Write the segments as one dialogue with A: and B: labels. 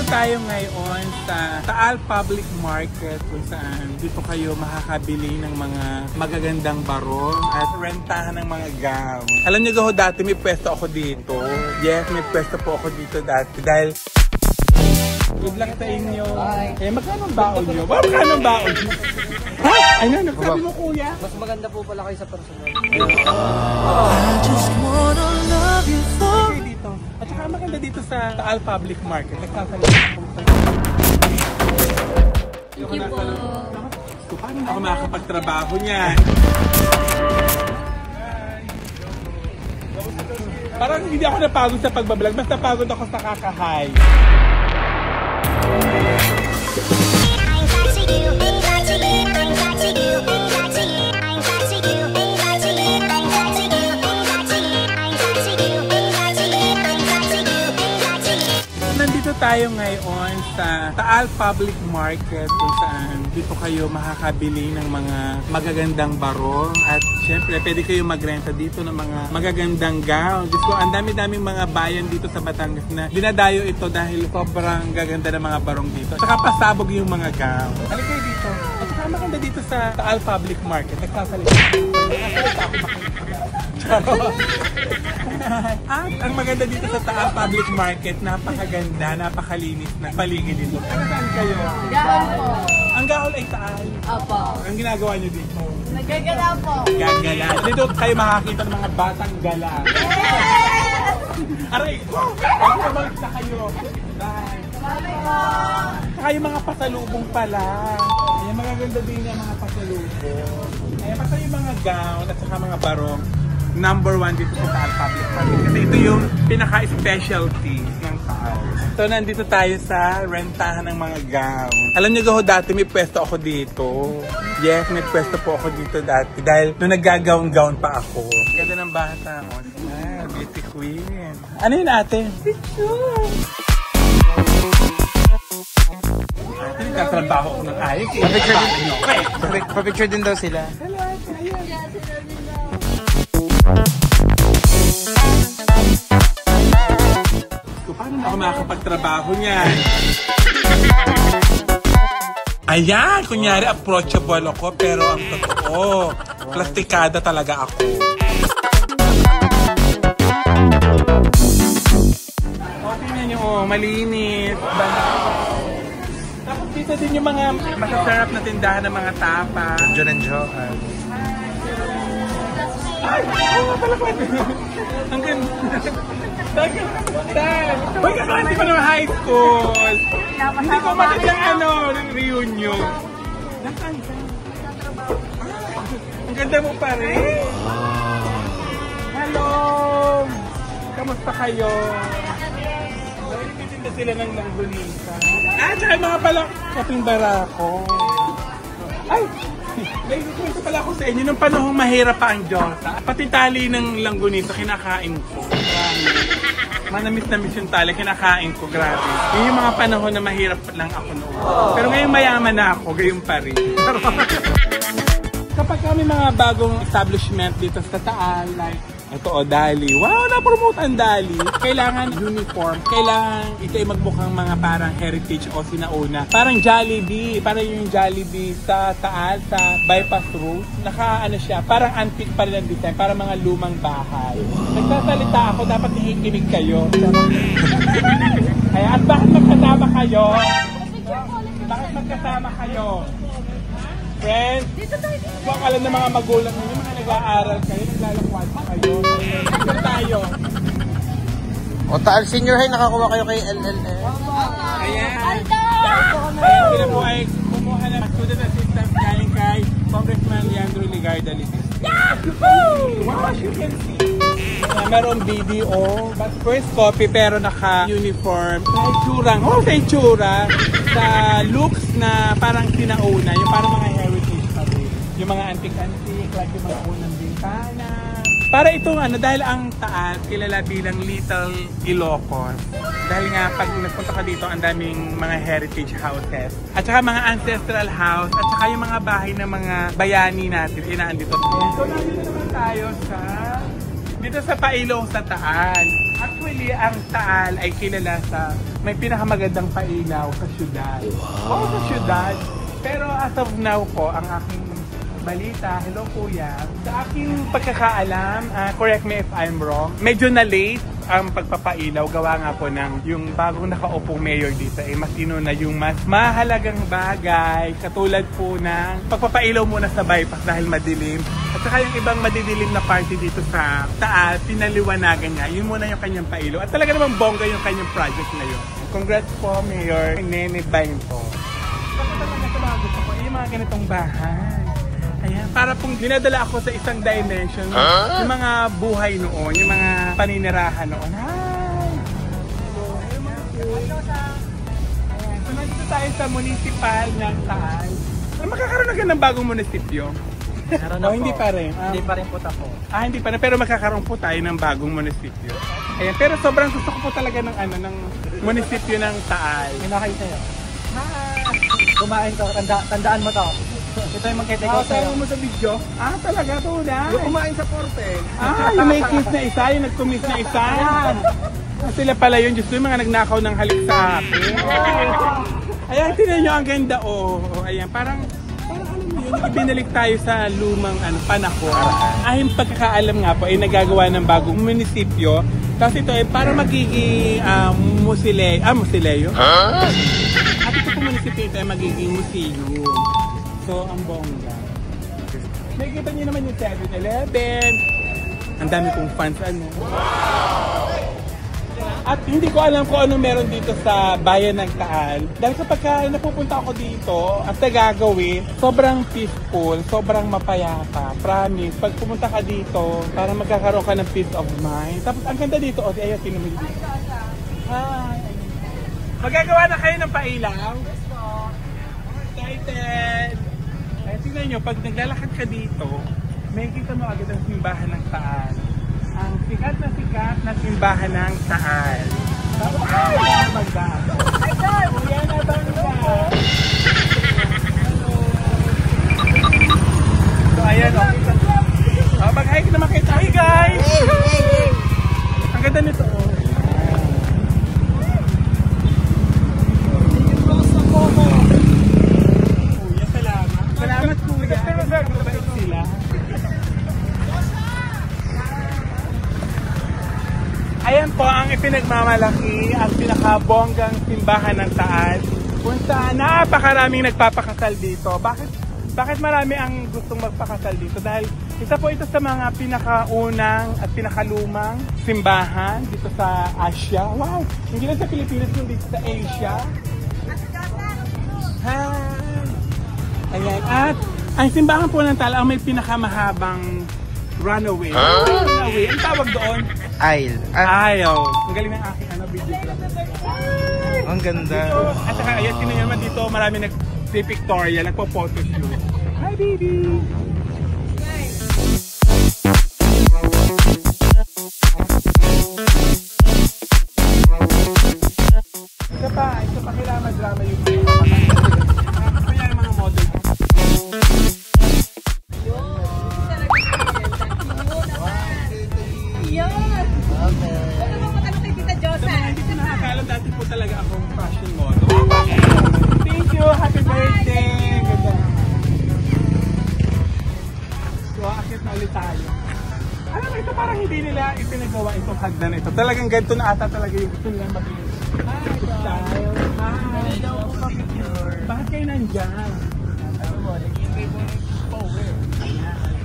A: tayo ngayon sa Taal Public Market kung saan dito kayo makakabili ng mga magagandang barong at rentahan ng mga gown. Alam niyo dati may pwesto ako dito. Yes, may pwesto po ako dito dati dahil good luck sa inyo. Eh, magkano ang baon nyo? Magkano ang baon nyo? Ha? Ano? Nagsabi mo kuya?
B: Mas maganda po pala kayo sa personal.
A: I just wanna love you for... Okay, dito. At saka maganda dito sa Taal Public Market. Nagsasalita ako sa...
C: Thank you po.
A: Paano ako makakapagtrabaho niyan? Parang hindi ako napagod sa pagbablog. Mas napagod ako sa kakahay. Nandito tayo ngayon sa Taal Public Market kung saan dito kayo makakabili ng mga magagandang barong at syempre pwede kayo magrenta dito ng mga magagandang gown. Diyos ko, ang dami-daming mga bayan dito sa Batangas na dinadayo ito dahil sobrang gaganda ng mga barong dito. Saka pasabog yung mga gown. Halika kayo dito. At saka maganda dito sa Taal Public Market. Nagsasalita ako At ang maganda dito sa Taal Public Market, napakaganda, napakalinis ng paligid dito. Saan kayo?
C: Gahol po.
A: Ang Gahol ay Taal.
C: Opo.
A: Ang ginagawa nyo dito?
C: Nagagala po.
A: Gagala. Dito kayo makakita ng mga batang gala. Aray ko! Balik na kayo. Bye. Saka yung mga pasalubong pala. Ayan, magaganda din yung mga pasalubong. Ayan, basta yung mga gown at saka mga barong. Number 1 dito sa Taal Public Market. Kasi ito yung pinaka-specialty ng Taal. So, nandito tayo sa rentahan ng mga gown. Alam niyo dati may pwesto ako dito. Yes, may pwesto po ako dito dati. Dahil nung nag-gown pa ako. Ganda ng bata ako. Ah, beauty queen. Ano yun ate? Picture! Ate, nagtatrabaho ko ng ayos.
B: Pa-picture din daw sila.
A: Hello, ate. Ayan. Paano ako makakapagtrabaho niyan? Ayan, kunyari approachable ako pero ang totoo, plastikada talaga ako. O, tingnan nyo, malinis. Tapos dito din yung mga masasarap na tindahan ng mga tapa.
B: John and Johan.
A: Ay! Oo, talaga! Ang ganda! Uy, hindi pa naman high school! Hindi ko matandang reunion. Ang ganda mo pa rin! Hello! Kamusta kayo? Narinig sila ng langgunisa. Tsaka mga pala kaping barako. Ay! May gusto pala ako sa inyo, nung panahong mahirap pa ang Diyosa, pati tali ng langgunisa kinakain ko. Manamis na yung tali, kinakain ko, grabe. Yun yung mga panahon na mahirap lang ako noon. Pero ngayong mayaman na ako, gayon pa rin. Kapag kami mga bagong establishment dito sa Taal, like ito Dali. Wow, na-promote ang Dali. Kailangan uniform. Kailangan ito ay magmukhang mga parang heritage o sinauna. Parang Jollibee. Parang yung Jollibee sa Taal, sa Bypass Road. Siya, parang antique pa rin ang design. Parang mga lumang bahay. Nagsasalita ako, dapat nakikinig kayo. Kaya, at bakit magkasama kayo? Bakit magkasama kayo? Friends, huwag alam ng mga magulang ninyo, mga nag-aaral kayo, naglalakwan pa kayo. Dito tayo.
B: O Taal Senior High, nakakuha kayo kay LLS.
A: Ayan. Ayan, sila po ay kumuha ng student assistance galing kay Congressman Leandro Ligarda Litis. Wow, as you can see. Merong BDO, but first copy pero naka-uniform. Sa itsurang, sa itsura, sa looks na parang sinauna, yung parang mga heritage pa rin. Yung mga antique-antique, like yung mga unang bintana. Para itong dahil ang Taal kilala bilang Little Ilocos. Dahil nga pag nagpunta ka dito, ang daming mga heritage houses. At saka mga ancestral house. At saka yung mga bahay ng mga bayani natin. Inaandito. So nandito naman tayo dito sa Pailong sa Taal. Actually, ang Taal ay kilala sa may pinakamagandang pailaw sa syudad. Oo, sa syudad. Pero as of now po, ang aking balita, hello kuya, sa aking pagkakaalam, correct me if I'm wrong, medyo na late ang pagpapailaw. Gawa nga po ng yung bagong nakaupong mayor dito ay mas inuna yung mas mahalagang bagay, katulad po ng pagpapailaw muna sa bypass dahil madilim. At saka yung ibang madidilim na party dito sa Taal, pinaliwanagan niya. Yun muna yung kanyang pailaw. At talaga namang bongga yung kanyang project na yun. Congrats po, Mayor Nene Bain po. Ako talaga sa mga gusto ko, yung mga ganitong bahay. Ayan, para pong dinadala ako sa isang dimension. Yung mga buhay noon, yung mga paninirahan noon. Hi! So, nandito tayo sa municipal ng Taal. Magkakaroon agad ng bagong munisipyo. Hindi pa rin.
D: Hindi pa rin po tako.
A: Hindi pa rin. Pero magkakaroon po tayo ng bagong munisipyo. Ayan, pero sobrang gusto ko po talaga ng ng munisipyo ng Taal.
D: May nakain sa'yo. Kumain to. Tandaan mo to. Ito yung magkita ko sa'yo.
A: Mo sa video? Talaga to na.
D: Yung kumain sa portel.
A: Yung may kiss na isa, yung nag-kumiss na isa. Sila pala yun, just yung mga nagnakaw ng halik sa akin. Ayan, tinan nyo, ang ganda. Ayan, parang alam mo yun, ibinalik tayo sa lumang panahon. Yung pagkakaalam nga po, ay nagagawa ng bagong munisipyo. Tapos ito ay para magiging musileo. At ito po munisipyo ito ay magiging museum. So, ang bongga. Nakikita niyo naman yung 7-Eleven. Ang dami kong fans, At hindi ko alam kung ano meron dito sa bayan ng Taal. Dahil kapag napupunta ako dito at nagagawin, sobrang peaceful, sobrang mapayapa. Promise, pag pumunta ka dito, para magkakaroon ka ng peace of mind. Tapos ang ganda dito, ayun, tinumili dito. Hi! Magagawa na kayo ng pailaw? Excited! Ay, tingnan nyo, pag naglalakad ka dito, may kita mo agad ang simbahan ng Taal. Ang sikat na simbahan ng Taal. Tapos, bangga ako. Kuya na bangga! So, ayan o. Mag-hike naman kayo tayo, guys! Ang ganda nito, Salamat kuya. Mabait sila. Ayan po ang ipinagmamalaki at pinakabonggang simbahan ng Taal. Kung saan napakaraming nagpapakasal dito. Bakit marami ang gustong magpakasal dito? Dahil isa po ito sa mga pinakaunang at pinakalumang simbahan dito sa Asia. Wow! Hindi lang sa Pilipinas, kundi dito sa Asia. Hi! Ayan. At ang simbahan po ng Taal ang may pinakamahabang runway. Runway. Ang tawag doon?
B: Aisle.
A: Aisle. Ang galing ng aking video.
B: Ang ganda.
A: At saka, ayan, tinan naman dito, marami nag-pictorial, nagpo-photoshoot. Hi, baby! Isa pa, kailangan madrama yung kaya yung mga model. Dati po talaga akong fashion model. Thank you! Happy birthday! Ganda. So, akit na ulit tayo. Alam mo, ito parang hindi nila ipinagawa itong hagdan ito. Talagang ganito na ata talaga yung gusto nilang mabilis. Hi, style! Hi! Bakit kayo nandyan?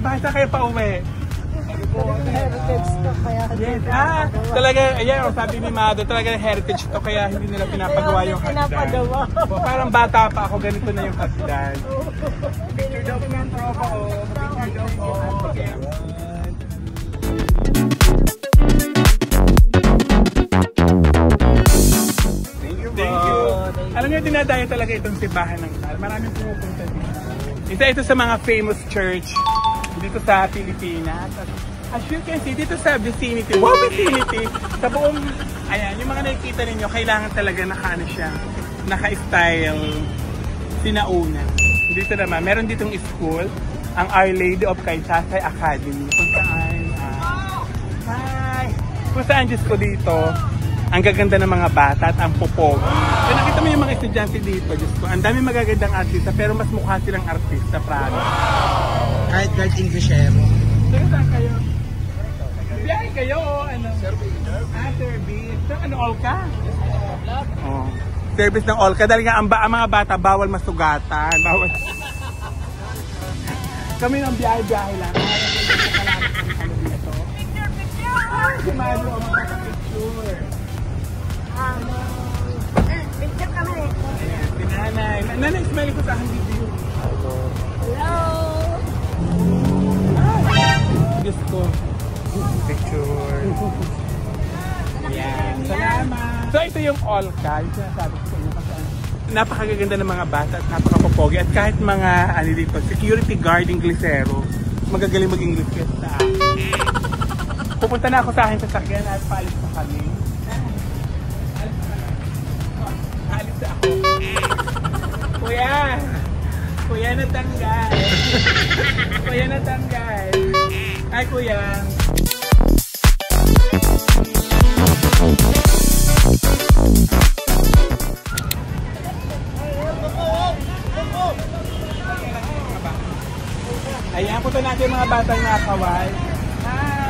A: Bakit na kayo pa-uwi?
C: Heritage to kaya.
A: Yes. Talaga, ayan, sabi ni Mado, talaga heritage to kaya hindi nila pinapagawa yung hagdan. Parang bata pa ako, ganito na yung hagdan. Picture daw po ng tropa ko. Picture daw po. Thank you. Alam niyo, dinadayo talaga itong simbahan ng Taal. Maraming pumupunta dito. Isa ito sa mga famous church dito sa Pilipinas. As you can see, dito sa vicinity, sa buong, ayan, yung mga nakikita ninyo, kailangan talaga naka-style, sinauna. Dito naman, meron ditong school, ang Our Lady of Kaysasay Academy, kung saan, hi! Kung saan, Diyos ko dito, ang gaganda ng mga bata at ang popog. Kaya nakita mo yung mga estudyante dito, Diyos ko, ang dami magagandang artista pero mas mukha silang artista, promise.
B: Kahit Englishero.
A: Sino saan kayo? Biyahe kayo o ano? Service. Service. So, ano, Olka? Oh. Service ng Olka. Dahil nga ang mga bata bawal masugatan. Bawal. Kami ng biyahe-biyahe lang. Sumalo ang mga picture.
C: Picture kami.
A: Ayan, si Nanay. Nanay, smile ko sa aking video.
C: Hello.
A: Diyos ko. Picture. Ayan. Salamat. So ito yung Olka. Yung sinasabi ko sa inyo kasi napakagaganda ng mga bata at napakapopogi. At kahit mga ano dito, security guard Inglesero, magagaling mag-English kasi sa akin. Pupunta na ako sa akin sa sakyan at paalis pa kami. Paalis na ako. Kuya! Kuya natanggal. Kuya natanggal. Ay kuya. Ayan, punta natin mga batang nakawal. Hi!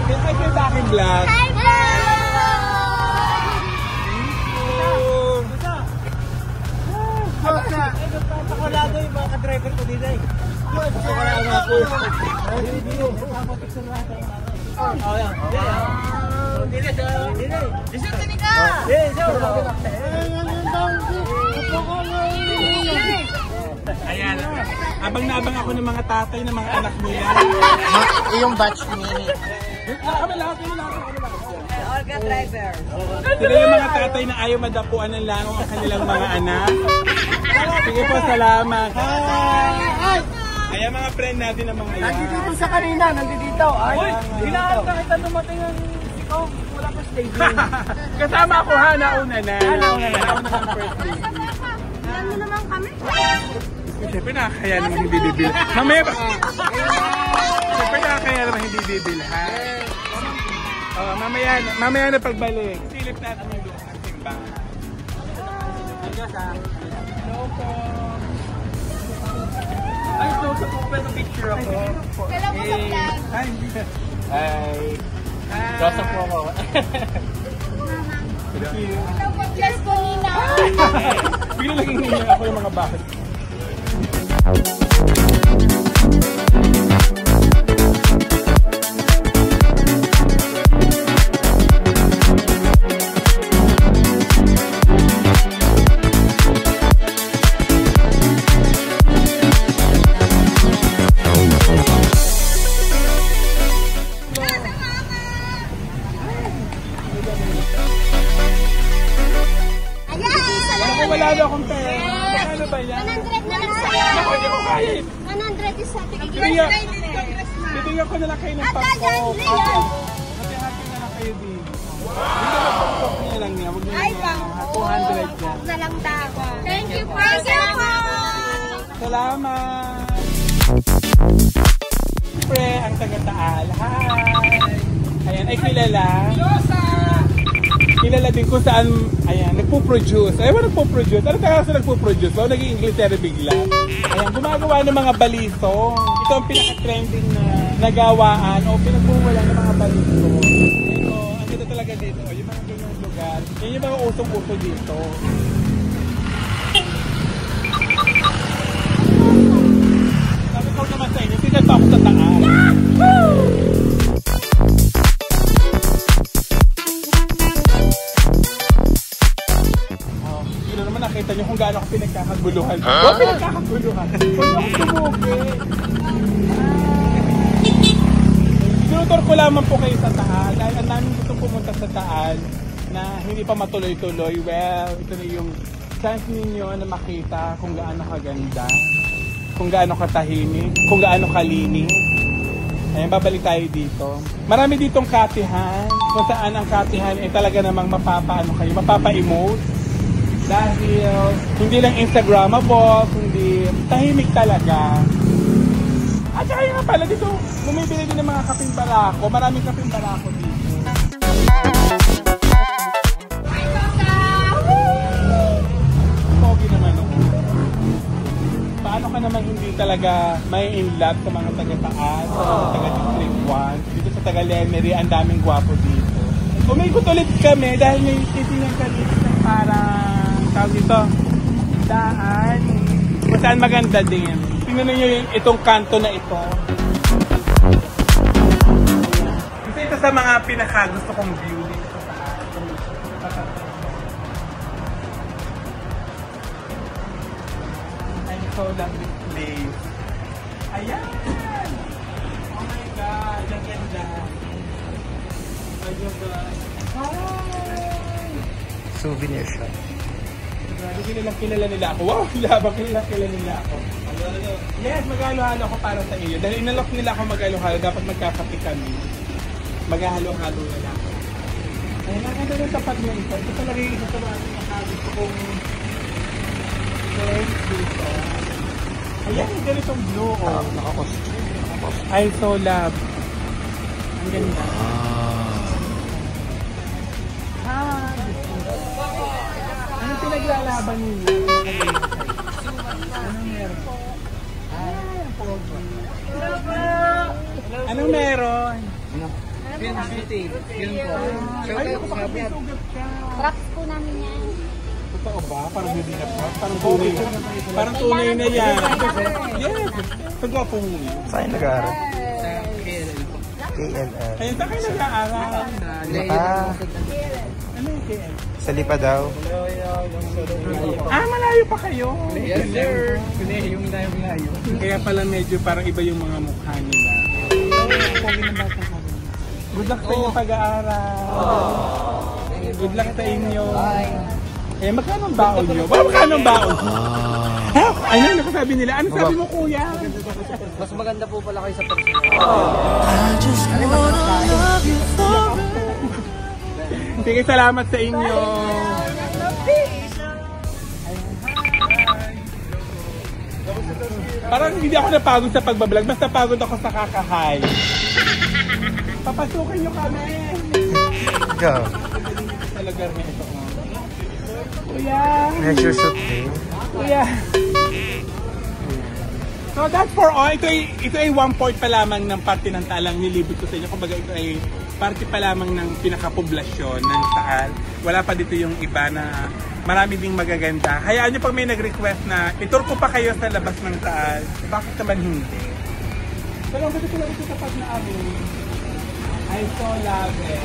A: Yes, I can sa akin vlog.
C: Hi, bro!
D: Nakulado yung mga ka-driver ko dito eh.
A: Ayan, abang-abang ako ng mga tatay ng mga anak nila.
B: Yung batch ni...
A: Kami lahat.
C: Olga driver.
A: Sila yung mga tatay na ayaw madapuan ng langaw ang kanilang mga anak. Sige po, salamat. Hi! Ayan mga friend natin ng mga yan.
D: Nandito sa kanina, nandito. Uy, hinahan ka kita dumating ang sikaw. Wala pa staging.
A: Kasama ako ha, nauna na. Nauna ng first day.
C: Ano naman kami?
A: Siyempre nakakaya naman hindi bibil. Mamaya ba? Siyempre nakakaya naman hindi bibil ha. Oh, mamaya na pagbalik. Silip natin yung doon ng simbahan. Hello po.
D: Ay, so sa pupero picture ako.
C: Kailan mo sa vlog?
A: Hi.
D: Joseph po ako.
A: Thank you.
C: Hello po, Jess po, Nina.
A: Bigla naging ninyo ako yung mga bakit. Wala na akong pera. Ano ba yan?
C: 100 na lang sa'yo.
A: Ako, hindi ko kaya.
C: 100 is sa
A: Bibigyan ko na lang kayo ng pasok. Hati-hati na lang kayo dito. Hindi na pasok niya lang niya. Huwag niyo lang 200 yan.
C: na lang daw. Thank you po.
A: Salamat. Siyempre, ang taga-Taal. Hi. Ayan, ay kilala. Kilala din kung saan, ayan, nagpo-produce. Ewan nagpo-produce. Ano kaya sa nagpo-produce? O, naging English bigla. Ayan, gumagawa ng mga balisong. Ito ang pinaka-trending na nagawaan o pinagbuwala ng mga balisong. Ito, ang ganda talaga dito. Yung mga ganyang lugar. Yan yung mga usong-uso dito. Sabi ko naman sa inyo, tingnan pa ako sa Taal. Nakita niyo kung gaano ka pinagkakaguluhan. O, pinagkakaguluhan. Huwag ako sumugi. Tinutur ko lamang po kayo sa Taal. Dahil ang namin gusto pumunta sa Taal na hindi pa matuloy-tuloy. Well, ito na yung chance ninyo na makita kung gaano kaganda, kung gaano katahimik, kung gaano kalinis. Ayan, babalik tayo dito. Marami ditong katihan. Kung saan ang katihan ay talaga namang mapapa-emote. Dahil hindi lang Instagrammable, kundi tahimik talaga. At saka nga pala dito, bumibili din ng mga kaping barako. Maraming kaping barako dito. Pogi naman no? Paano ka naman hindi talaga may in love sa mga taga-Taal, sa mga taga-District 1? Dito sa taga-Lemery, ang daming gwapo dito. Umikot ulit kami dahil may titingnan ka dito ng parang tawag dito, daan. Kung saan maganda din. Tingnan nyo yung itong kanto na ito. Ito sa mga pinaka-gusto kong view dito sa taas. I so love this place. Ayan! Oh my God! Ang ganda! Oh my God! Hi!
B: Souvenir shop.
A: Grabe, kilala nila ako. Wow! Kilala nila ako. Yes, maghalo-halo ako para sa iyo. Dahil inalok nila ako maghalo-halo, dapat magkakape kami. Maghalo-halo nila ako. Ay, nakita ng tapat mo ito. Ito talaga yung isa sa mga gusto kong friends dito. Ayan, ganitong blue. Oh. I so love. Ang ganda. Ano pinaglalaban ninyo? Anong meron? Anong meron?
D: Film city. Film po.
A: Ay, ako baka may sugat ka.
C: Props po namin yan.
A: Totoo ba? Parang hindi na pa. Parang tunay na. Parang tunay na yan. Yes. Pagwapo mo yun.
B: Saan nag-aaral?
D: KLL po.
B: KLL.
A: Ayun, saan kayo nag-aaral? Ano yung KL?
B: Sa Lipa daw.
A: Ah, malayo pa kayo.
D: Yes, sir. Yung layo.
A: Kaya pala medyo parang iba yung mga mukha nila. Pogi ng bata ka rin. Good luck sa inyong pag-aaral. Good luck sa inyo. Eh, magkano ang baon nyo? Magkano ang baon? Ano yung sabi nila? Ano sabi mo, kuya?
D: Mas maganda po pala kayo sa personal.
A: Sige, salamat sa inyo. Parang hindi ako napagod sa pagbablog, basta pagod ako sa kakahay. Papasukin nyo kami.
B: Go.
A: Sa lugar na ito. Kuya.
B: Measure shoot din.
A: Kuya. So that's for all. Ito ay 1/4 pa lamang ng parte ng Taal nilibot ko sa inyo. Kumbaga ito ay parte pa lamang ng pinakapoblasyon ng Taal. Wala pa dito yung iba na marami ding magaganda. Hayaan nyo pag may nag-request na itur ko pa kayo sa labas ng Taal. Bakit naman hindi? Pero ang gusto ko lang ito tapat na amin. I so love it.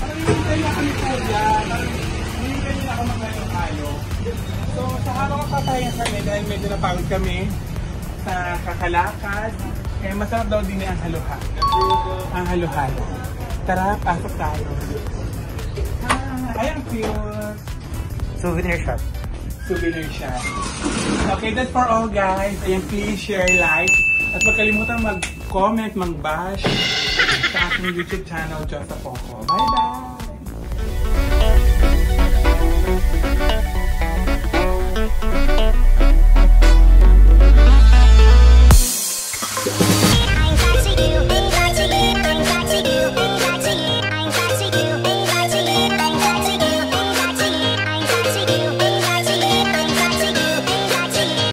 A: Parang hindi na kami po dyan. Hindi na ako magkayo-kayo. So sa habang kapatayan kami dahil medyo napagod kami sa kakalakad, eh masarap daw din ang halo-halo. Ang halo-halo. Tara, pasok tayo. Ayan, cute.
B: Souvenir shop.
A: Souvenir shop. Okay, that's for all guys. Ayan, please share, like. At huwag kalimutan mag-comment, mag-bash sa aking YouTube channel, Diyos sa Poco. Bye-bye!